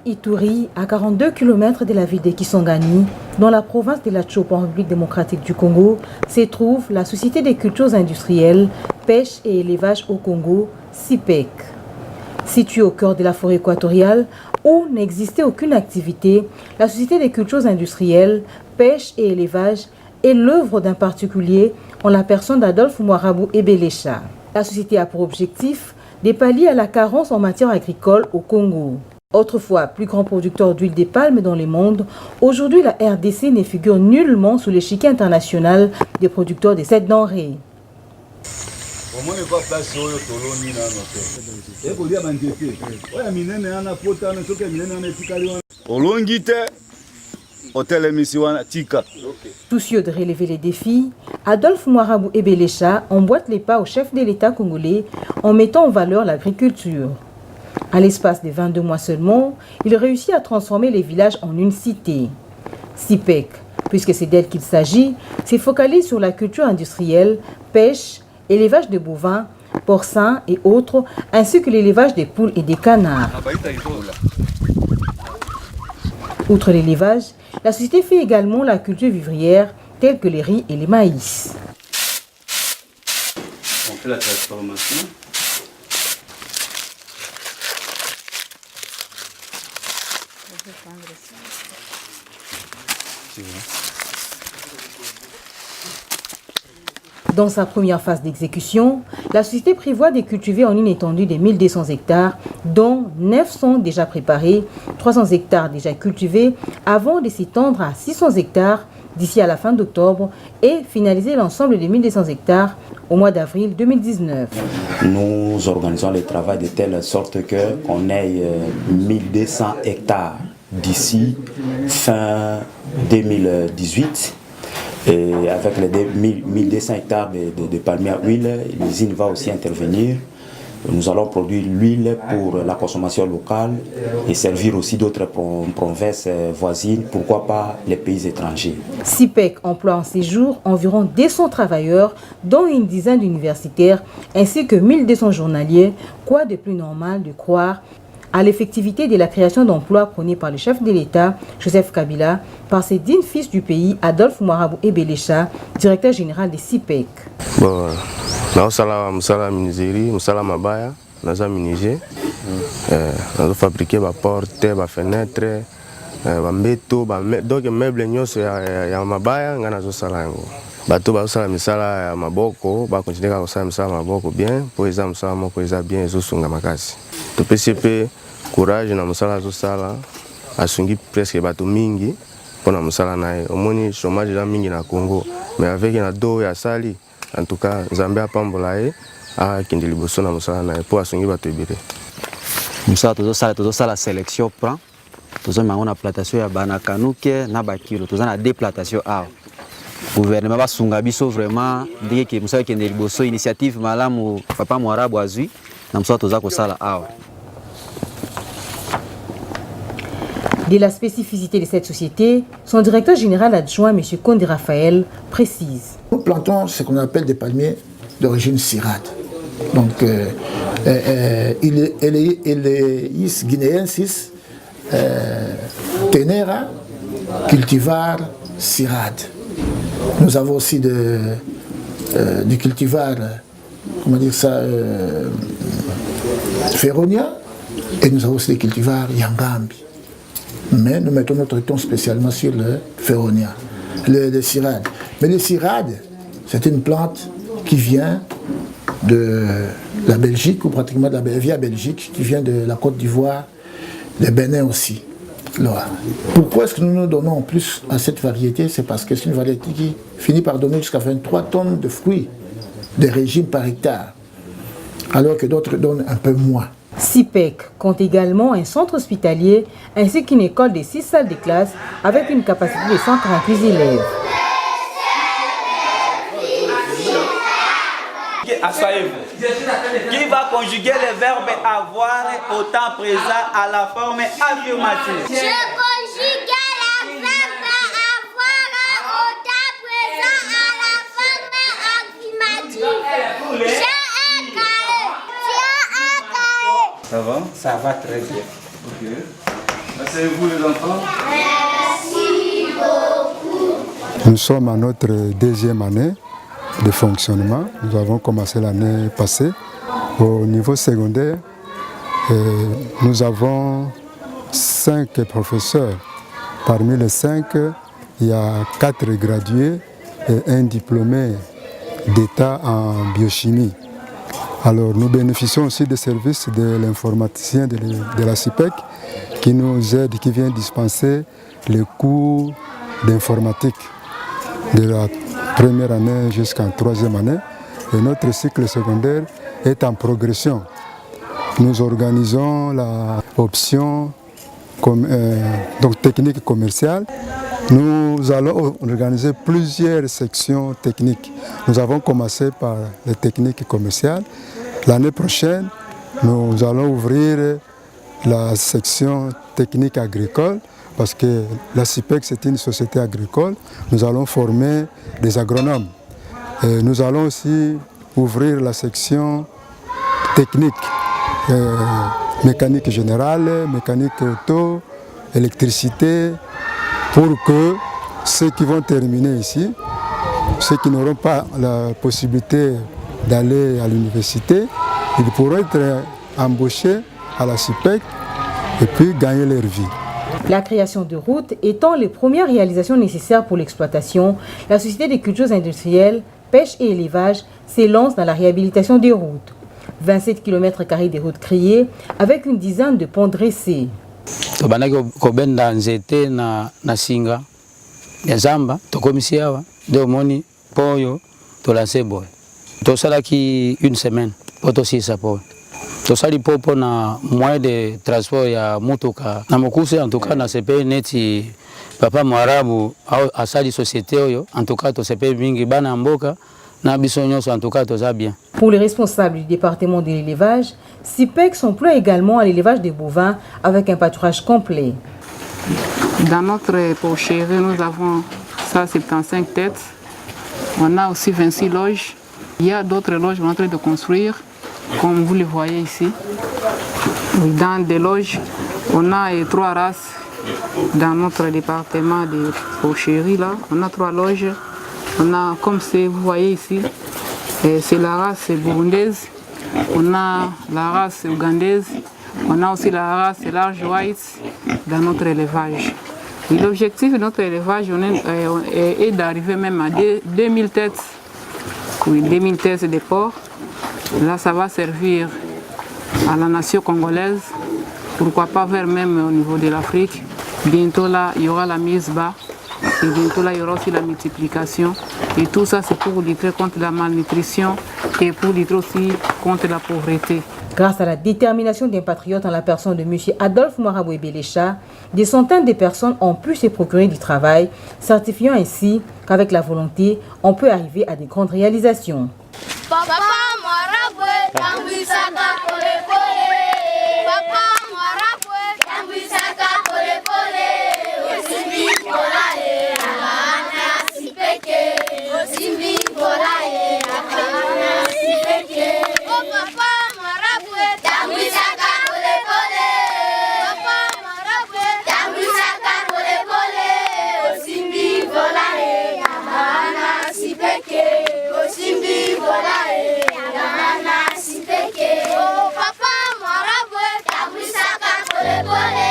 Ituri, à 42 km de la ville de Kisangani, dans la province de la Tchop en République démocratique du Congo, se trouve la Société des cultures industrielles, pêche et élevage au Congo, SIPEC. Située au cœur de la forêt équatoriale, où n'existait aucune activité, la Société des cultures industrielles, pêche et élevage est l'œuvre d'un particulier en la personne d'Adolphe Mwarabu Ebelecha. La société a pour objectif de pallier à la carence en matière agricole au Congo. Autrefois plus grand producteur d'huile de palme dans le monde, aujourd'hui la RDC ne figure nullement sous l'échiquier international des producteurs de cette denrée. Soucieux de relever les défis, Adolphe Mwarabu Ebelecha emboîte les pas au chef de l'État congolais en mettant en valeur l'agriculture. À l'espace de 22 mois seulement, il réussit à transformer les villages en une cité. SIPEC, puisque c'est d'elle qu'il s'agit, se focalise sur la culture industrielle, pêche, élevage de bovins, porcins et autres, ainsi que l'élevage des poules et des canards. Outre l'élevage, la société fait également la culture vivrière, telle que les riz et les maïs. On fait la transformation. Dans sa première phase d'exécution, la société prévoit de cultiver en une étendue de 1200 hectares, dont 900 déjà préparés, 300 hectares déjà cultivés, avant de s'étendre à 600 hectares d'ici à la fin d'octobre et finaliser l'ensemble des 1200 hectares au mois d'avril 2019. Nous organisons le travail de telle sorte qu'on ait 1200 hectares d'ici fin 2018. Et avec les 1200 hectares de palmiers à huile, l'usine va aussi intervenir. Nous allons produire l'huile pour la consommation locale et servir aussi d'autres provinces voisines, pourquoi pas les pays étrangers. SIPEC emploie en ces jours environ 200 travailleurs, dont une dizaine d'universitaires, ainsi que 1200 journaliers. Quoi de plus normal de croire à l'effectivité de la création d'emplois prônée par le chef de l'État, Joseph Kabila, par ses dignes fils du pays, Adolphe Mwarabu Ebelecha, directeur général de SIPEC. Bon, musala menuiserie, musala mabaya, naza menuisier. Nous fabriquer des portes, des fenêtres, des mbeto, donc meubles nyonso ya mabaya nga nazo sala yango. Bato basala misala ya maboko, ba continuer kosala misala maboko bien, po eza musala moko eza bien ezosunga makasi. Topesi pe courage na musala zo sala, asungi presque bato mingi pona musala nae. Omoni chômage la mingi na Congo, mais avec na do ya sali, en tout cas Nzambe apambola ye a kindi liboso na musala nae po asungi bato ebele. Musala tozo sala sélection prend, tozo mango na plantation ya banakanuke na bakilo, tozo na deux plantations a. Gouvernement va sunga biso vraiment ndike ki musala kende liboso initiative malamu papa Mwarabu azui na musala toza ko sala a. De la spécificité de cette société, son directeur général adjoint, M. Konde Raphaël, précise. Nous plantons ce qu'on appelle des palmiers d'origine Syrah. Donc, Eleis guinéensis, Tenera, cultivar Syrah. Nous avons aussi des cultivars, comment dire ça, Feronia, et nous avons aussi des cultivars Yangambi. Mais nous mettons notre ton spécialement sur le Feronia, le Syrah. Mais le Syrah, c'est une plante qui vient de la Belgique, ou pratiquement de la via Belgique, qui vient de la Côte d'Ivoire, de Bénin aussi. Alors, pourquoi est-ce que nous nous donnons en plus à cette variété? C'est parce que c'est une variété qui finit par donner jusqu'à 23 tonnes de fruits de régime par hectare, alors que d'autres donnent un peu moins. SIPEC compte également un centre hospitalier ainsi qu'une école de 6 salles de classe avec une capacité de 138 élèves. Asseyez-vous. Qui va conjuguer le verbe avoir au temps présent à la forme affirmative? Je conjugue le verbe avoir au temps présent à la forme affirmative. J'ai un cahier. Tu as un cahier. Ça va? Ça va très bien. Ok. Asseyez-vous les enfants. Merci beaucoup. Nous sommes à notre deuxième année de fonctionnement. Nous avons commencé l'année passée. Au niveau secondaire, nous avons 5 professeurs. Parmi les 5, il y a 4 gradués et un diplômé d'État en biochimie. Alors nous bénéficions aussi des services de l'informaticien de la CIPEC qui nous aide, qui vient dispenser les cours d'informatique de la première année jusqu'en 3e année. Et notre cycle secondaire est en progression. Nous organisons l'option donc technique commerciale. Nous allons organiser plusieurs sections techniques. Nous avons commencé par les techniques commerciales. L'année prochaine, nous allons ouvrir la section technique agricole parce que la CIPEC, c'est une société agricole. Nous allons former des agronomes. Et nous allons aussi ouvrir la section technique, mécanique générale, mécanique auto, électricité, pour que ceux qui vont terminer ici, ceux qui n'auront pas la possibilité d'aller à l'université, ils pourront être embauchés à la CIPEC et puis gagner leur vie. La création de routes étant les premières réalisations nécessaires pour l'exploitation, la Société des cultures industrielles, pêche et élevage s'élance dans la réhabilitation des routes. 27 km² de routes créées avec une dizaine de ponts dressés. Tobandaki kobenda nzete na singa ya zamba tokomisi awa nde omoni mpo oyo tolance boye tosalaki une semaine po tosisa po tosali po na moyen de transport ya mutuka na mokuse en tout cas na sepe neti papa mwarabu asali société oyo en tout cas tosepe mingi bana mboka na biso nyonso en tout cas toza bien. Pour les responsables du département de l'élevage, CIPEC s'emploie également à l'élevage des bovins avec un pâturage complet. Dans notre porcherie, nous avons 175 têtes. On a aussi 26 loges. Il y a d'autres loges qu'on est en train de construire, comme vous le voyez ici. Dans des loges, on a 3 races dans notre département de porcherie. Là. On a 3 loges. On a, comme vous voyez ici, c'est la race burundaise, on a la race ougandaise, on a aussi la race large white dans notre élevage. Et l'objectif de notre élevage est d'arriver même à 2000 têtes, oui, 2000 têtes de porcs. Là, ça va servir à la nation congolaise, pourquoi pas vers même au niveau de l'Afrique. Bientôt là, il y aura la mise bas. Et bientôt là, il y aura aussi la multiplication. Et tout ça, c'est pour lutter contre la malnutrition et pour lutter aussi contre la pauvreté. Grâce à la détermination d'un patriote en la personne de M. Adolphe Mwaraboué Bélécha, des centaines de personnes ont pu se procurer du travail, certifiant ainsi qu'avec la volonté, on peut arriver à de grandes réalisations. Papa Mwaraboué, tambisaka pole pole. Papa Mwaraboué, tambisaka pole pole. Osimbi kolae, akana sipeke. Osimbi kolae, akana sipeke. Oh papa Mwaraboué, tambisaka pole pole. Papa Mwaraboué, tambisaka pole pole. Osimbi kolae, akana sipeke. Osimbi kolae, akana sipeke. Oh papa Mwaraboué, tambisaka pole pole.